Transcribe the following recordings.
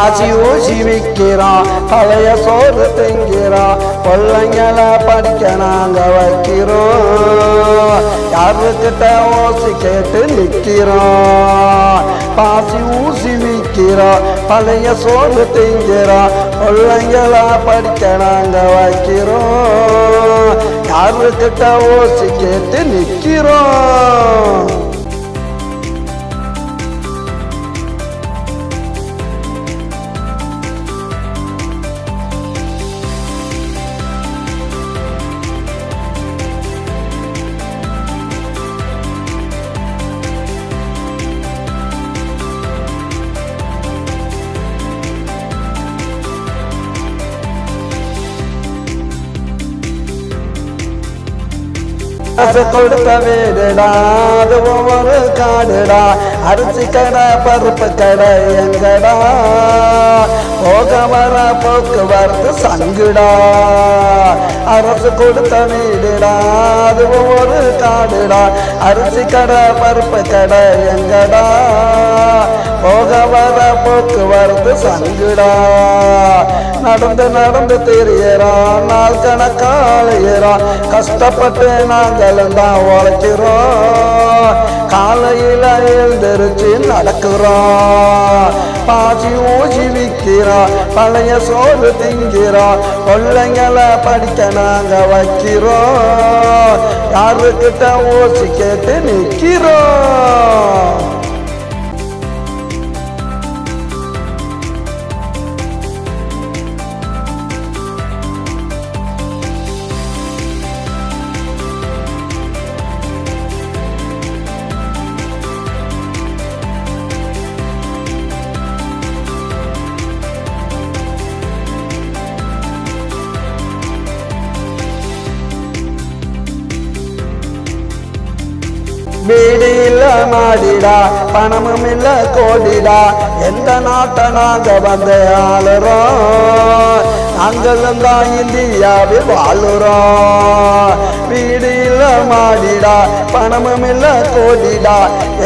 ஆசி ஊசி விற்கிறான் பழைய சோறு திங்கிறான் பிள்ளைங்களை படிக்க நாங்க வைக்கிறோம் யாருக்கிட்ட ஓசி கேட்டு நிற்கிறோம் பாசி ஊசி விற்கிறான் பழைய சோறு திங்கிறான் பிள்ளைங்களை படிக்க நாங்க வைக்கிறோம் யாருக்கிட்ட ஓசி கேட்டு நிற்கிறோம் கொடுத்த வீடுடா அது ஒவ்வொரு காடுடா அரிசி கடை பருப்பு கடை எங்கடா போக வர போக்குவரத்து சங்குடா அரசு கொடுத்த வீடுடா அது ஒவ்வொரு காடுடா அரிசி கடை பருப்பு கடை எங்கடா போக வர போக்குவரத்து சங்குடா நடந்து நடந்து தெரியறான் நாள் கணக்காளையறான் கஷ்டப்பட்டு நாங்களும் தான் உழைக்கிறோம் காலையில் எழுந்திருச்சு நடக்கிறோம் பாசி ஊசி விற்கிறோம் பழைய சோறு திங்கிறோம் பிள்ளைங்களை படிக்க நாங்க வைக்கிறோம் யாருக்கிட்ட ஊசி கேட்டு நிற்கிறோம் வீடு இல்ல மாடிடா பணமும் இல்ல கோடிடா எந்த நாட்டை நாங்க வந்து ஆளுறோம் நாங்களும் தான் இந்தியாவில் வாழுறோம் வீடு இல்ல மாடிடா பணமும் இல்ல கோடிடா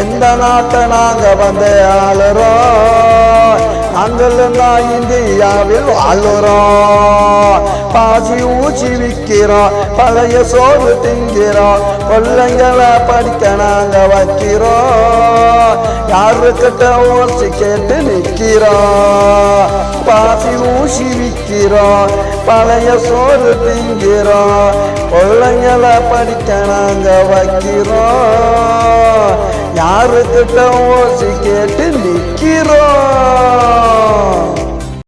எந்த நாட்டை நாங்க வந்து ஆளுறோம் நாங்களும் தான் இந்தியாவில் வாழுறோம் பாசி ஊசி விற்கிறோம் பழைய சோறு திங்கிறோம் பிள்ளைங்களை படிக்க நாங்க வைக்கிறோம் யாருக்கிட்ட ஓசி கேட்டு நிற்கிறோம் பாசி ஊசி விற்கிறோம் பழைய சோறு திங்கிறோம் பிள்ளைங்களை படிக்க நாங்க வைக்கிறோம் யாருக்கிட்ட ஓசி கேட்டு நிற்கிறோம்